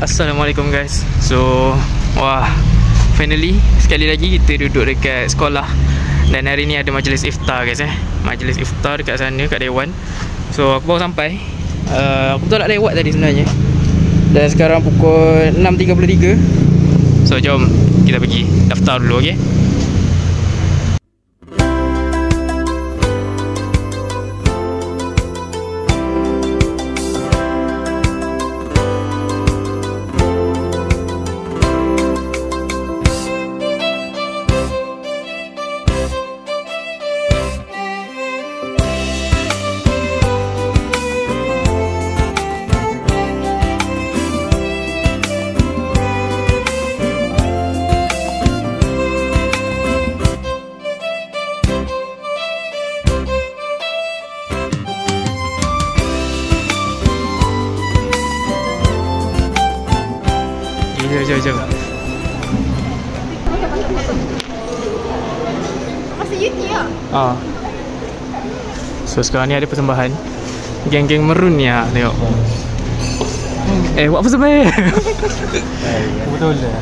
Assalamualaikum guys. So, wah, finally sekali lagi kita duduk dekat sekolah. Dan hari ni ada majlis iftar guys Majlis iftar dekat sana, kat Dewan. So, aku baru sampai. Aku betul nak lewat tadi sebenarnya. Dan sekarang pukul 6.33. So, jom kita pergi daftar dulu, okey? Jom. Masih Yuti lah. So sekarang ni ada persembahan geng-geng merun ni lah. Tengok. Buat apa sebenarnya? Betul lah.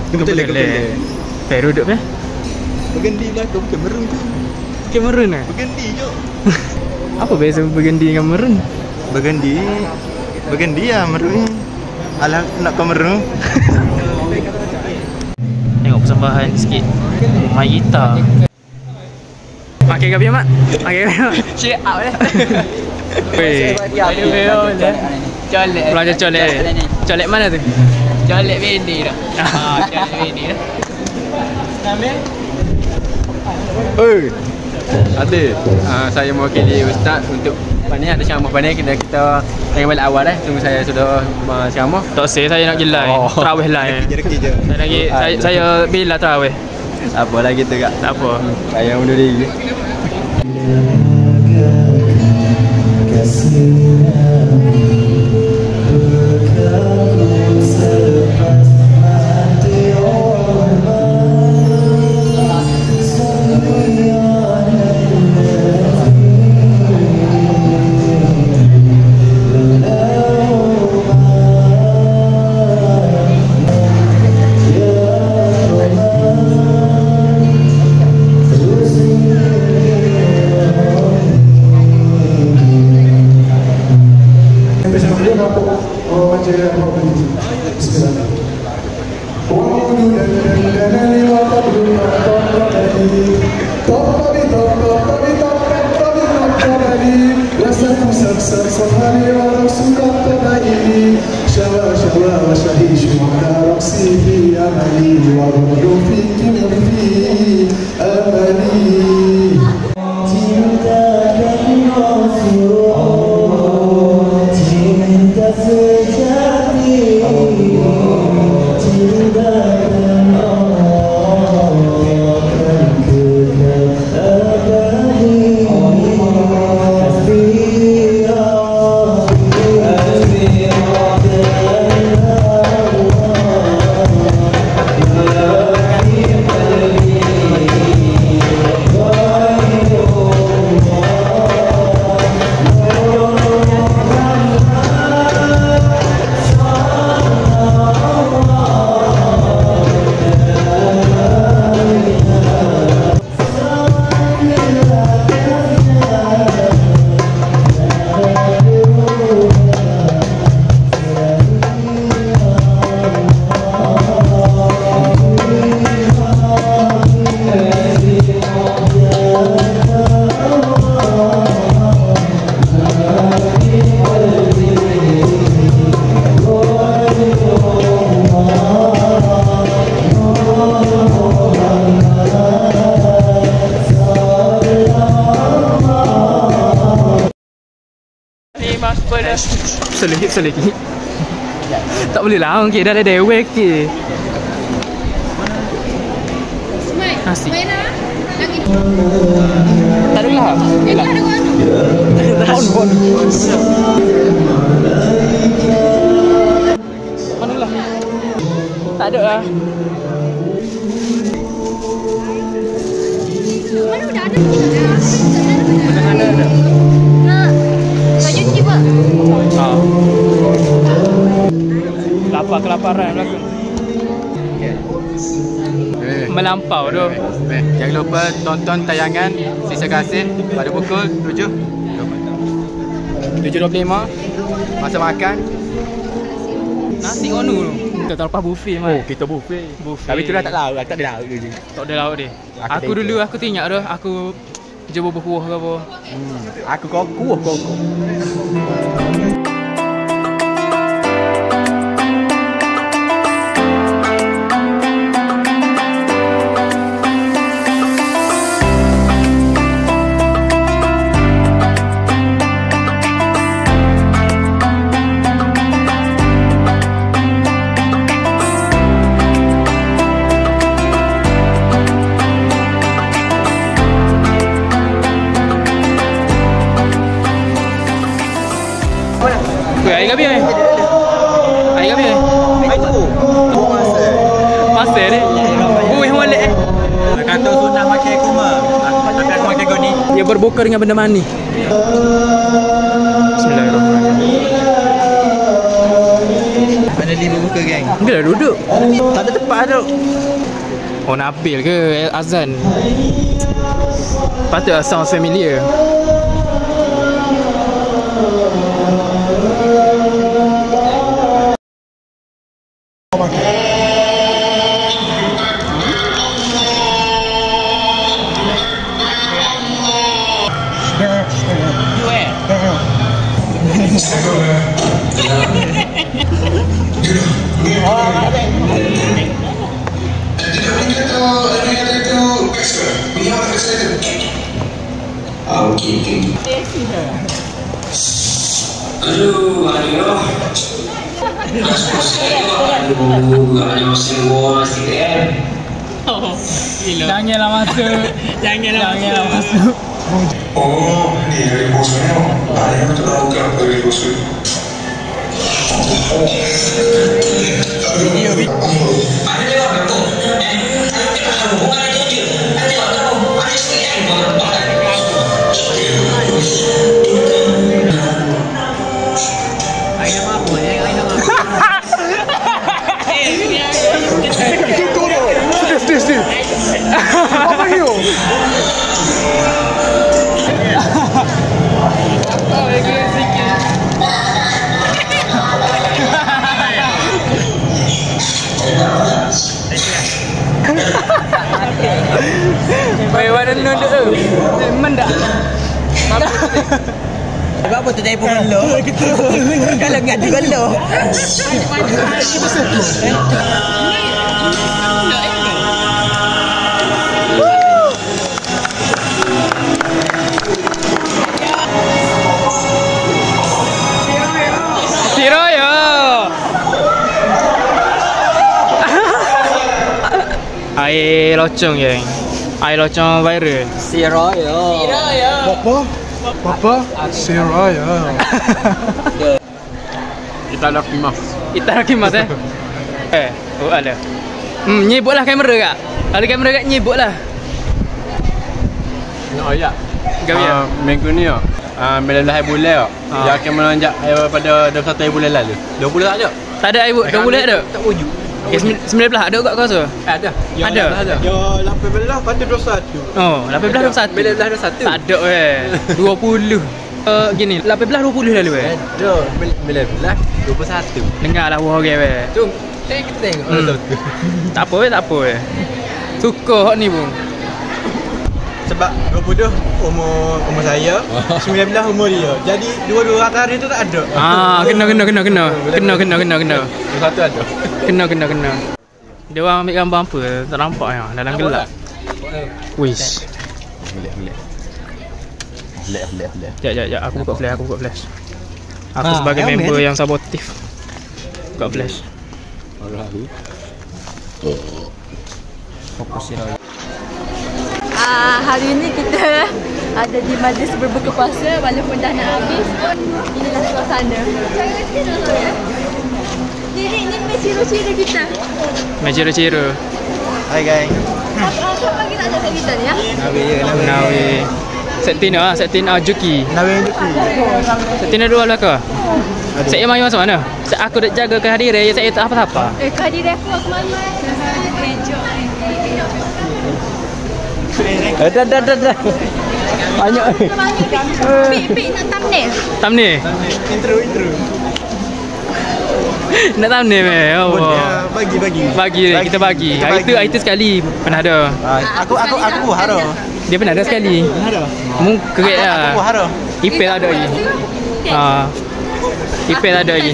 Fair duduk kan? Bergendi belakang bukan merun tu. Bukan merun lah? Bergendi je. Apa beza bergendi dengan merun? Bergendi lah merun. Alah nak kau merun. Tengok persembahan sikit. Main gitar. Makan kapi mak? Makan kapi mak? Check out lah. Weh. Colek. Belajar colek. Colek mana tu? Colek bendi dah. Colek bendi dah. Oi. Ada. Saya mewakili ustaz untuk pandai ada ceramah pandai kita tengok balik awal tunggu saya sudah ceramah. Tak saya nak gilai. Tarawih lah. Saya bila tarawih. Apa lagi tu kak? Tak apa. Saya undur diri. Selekit. Tak boleh lah, okey dah ada dewek ke. Nasi. Tak ada lah. On. Mana lah? Tak ada lah. Mana dah ada? Mana ada? Kat YouTube. Kelaparan belakang. Melampau tu. Jangan lupa tonton tayangan Sisa Kasih pada pukul 7.25. masa makan. Nasi onu tu. Kita terlepas buffet mah. Oh, kita buffet. Tapi tu dah tak lauk, tak ada lauk je. Tak ada lauk dia. Aku dulu aku teringat dah aku cuba berkuah ke apa. Aku koko. Air gabi ni. Air gabi ni. Itu. Pasal ni. Buih molek eh. Kata sunat makan kurma. Tapi aku makan kau ni. Dia berbuka dengan benda mani. Bismillahirrahmanirrahim. Mana dia berbuka geng? Dia dah duduk. Tak ada tempat tu. Oh Nabil ke azan? Patut sound familiar. Janganlah masuk. Janganlah masuk. Oh, ni dari bosnya. Ada yang terlalu gak dari bosnya. Video. Ada yang betul. Ada hubungan itu dia. Ada yang tahu. Ada yang berbakat. Aina apa? Aina apa? Sedih. Apa ni? Baik wadah nunduk tu. Mendak. Apa tu telefon lo? Kalau ngadu lo. Siroyo. Air locong geng. Air locong viral. Siroyo. Papa, Siraya. Kita ada kimas. Kita lagi mas eh. Oh ada. Nyebutlah kamera kak. Ada kamera kak nyebutlah. Oh ya. Gawi ya. Minggu ni ya. 19 bulan ya. Dia akan melonjak pada 21 bulan lalu. 20 tak ada. Tak ada ibu, 20 ada. Tak wujud. Okay, 19 ada kat kau rasa? Ada. Ada. Yo 18 patut 21. Oh, 18 21. 19 21. Tak ada 20. Gini, 18 20 lalu Ada. 19 21. Dengarlah buah orang Jom. Kita tengok. Tak apa Suka hak ni pun. Sebab 20 umur saya, 19 umur dia. Jadi dua-dua antara itu tak ada. Kena. Satu ada. Kena. Dia orang ambil gambar apa? Tak nampak ya dalam gelap. Wish. Gelap. Sekejap, aku buka flash. Aku sebagai member yang sabotif. Buka flash. Hari ini kita ada di majlis berbuka puasa walaupun dah nak habis pun inilah suasana. Ini ciri-ciri kita. Ciri-ciri. Hai guys. Apa lagi tak ada kat kita ni ya? Nawi. Setin Juki. Nawi Juki. Setin dua belakang. Saya mahu masuk mana? Aku dah jaga kehadiran, saya tak apa-apa. Kehadiran aku mana? Dah. Banyak. Pik nak thumbnail. Thumbnail? Intro. Nak thumbnail meh. Bagi. Kita bagi. Itu sekali pernah ada. Aku haro. Dia pernah ada sekali. Haro. Mungkin lah. Aku haro. Ipel ada lagi. Ipel ada lagi.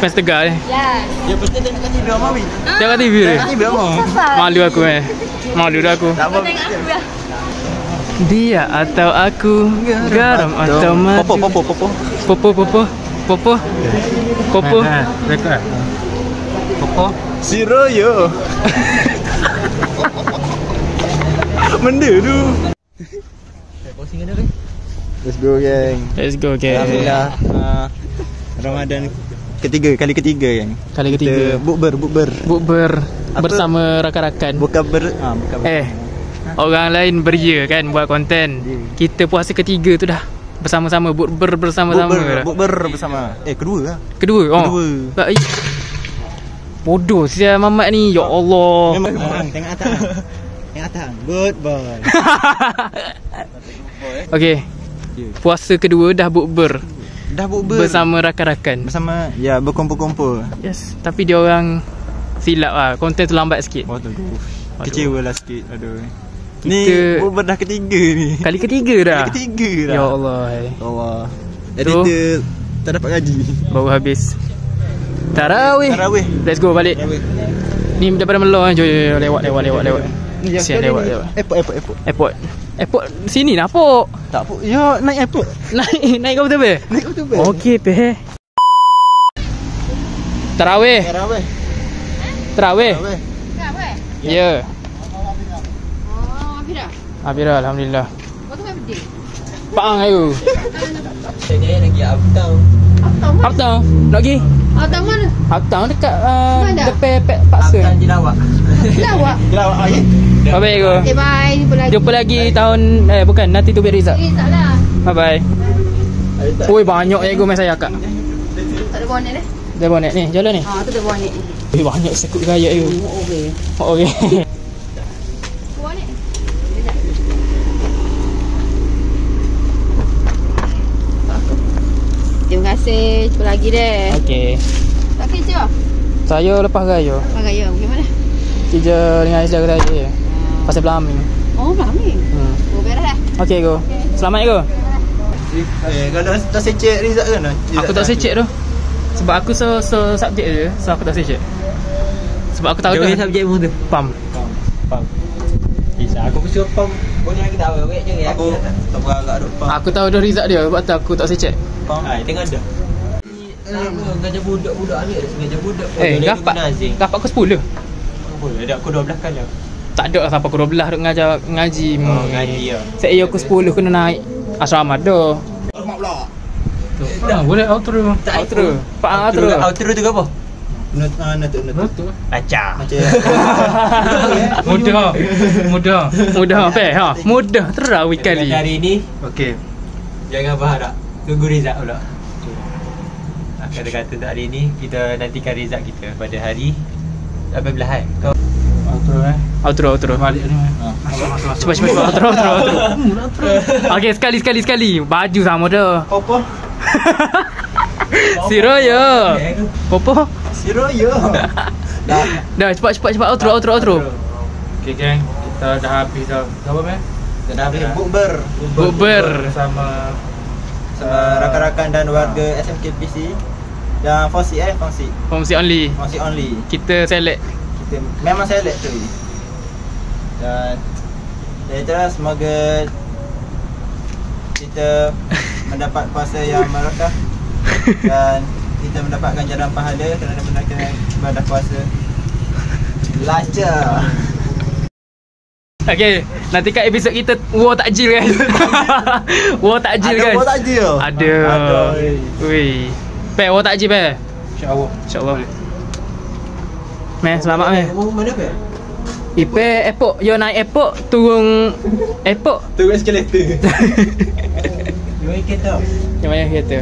Fans Tegal ni. Yes. Ya betul tengok kat TV Mami. Tengok TV dia. TV Mami. Malu aku Malu dah aku. Tak apa. Tengok aku lah. Dia atau aku, garam atau madu. Popo. Rekod. Popo. Siroyo. Benda tu. Let's go gang. Alhamdulillah. Ramadan kali ketiga gang. Kali ketiga. Bukber bersama rakan-rakan. Bukan Orang lain beria kan buat konten. Kita puasa ketiga tu dah bersama-sama, bukber bersama-sama. Bukber bersama. Kedua lah. Kedua. Tak, bodoh sia mamat ni. Ya Allah. Memang tengok atas. Good boy. Okey. Puasa kedua dah bukber. Bersama rakan-rakan. Berkumpul-kumpul. Yes. Tapi dia orang silap lah. Konten tu lambat sikit. Kecewa lah sikit. Aduh. Kita Ni bukber dah ketiga ni. Kali ketiga dah. Ya Allah. Editor tak dapat gaji. Baru habis Tarawih. Let's go balik. Ni daripada Melor kan. Jom lewat. Siap lewat. Airport sini lah Pok. Tak Pok. Ya naik airport. Naik kau betul be? Naik kau tu be. Okey pe. Tarawih. Ya. Habis dah alhamdulillah. Waktu kan birthday? Paang ayo. Saya lagi uptown. Uptown. Nak pergi? Uptown mana? Uptown dekat Mana? depan Paksa. Uptown Jelawak. Lawak. Bye bye go. Okay bye. Jumpa lagi tahun bukan nanti tu Rizak. Tak lah. Bye bye. Oi banyak ego main saya kak. Tak ada bonet eh? Dia bonet ni, jalan ni. Tu ada bonet ni. Banyak sekut gaya you. Okey. Bonet. Terima kasih. Jumpa lagi deh. Okey. Tak kerja? Saya lepas raya. Lepas raya. Bagaimana? Kerja dengan saudara saya. Pasal Belaming. Oh, Belaming. Oh, beres dah. Okey go. Selamat go. Kau dah secek Rizak kan? Aku tak secek tu. Sebab aku subjek je. So aku tak secek. Sebab aku tahu dah. Subjek mu tu. Pam. Kisah aku suruh pam. Boleh kita awal wek je ya. Aku tak beragak duk pam. Aku tahu dah Rizak dia. Sebab tu aku tak secek. Tengok dah. Ngajar budak-budak ni ada ngajar budak. Gapak aku 10. Boleh dah aku 12 kali. Tak ada lah sampai aku 12 duk ngaji. Ngaji ya. Saya aku 10 kena naik asrama dah. Boleh outro. Pak outro. Outro tu apa? Nut. Acah. Mudah apa? Mudah terawih kali. Hari ni Okey. jangan berharap. Tunggu Rizak pula. Kata-kata untuk hari ni kita nantikan Rizak kita pada hari 18 Kau Outro. Balik ni. Cepat. Outro. Okey, sekali. Baju sama dah. Apa? Siroyo. Popo. Siroyo. Dah cepat outro. Okay geng, kita dah habis dah. Apa meh? Kita dah habis bukber Bersama rakan-rakan dan warga SMKPC dan Fongsi. Fongsi only. Kita select. Kita memang select tu. Dan itulah semoga kita mendapat puasa yang berkah dan kita mendapat ganjaran pahala kerana menunaikan ibadah puasa lancar. Okey, nanti kat episod kita war takjil kan. War takjil kan. Ada war takjil. Ada. Wei. War takjil InsyaAllah. Meh, selamat meh. Mana pe? Airport, yo naik airport, turun airport. Turun eskalator. kereta. Yang mana kereta?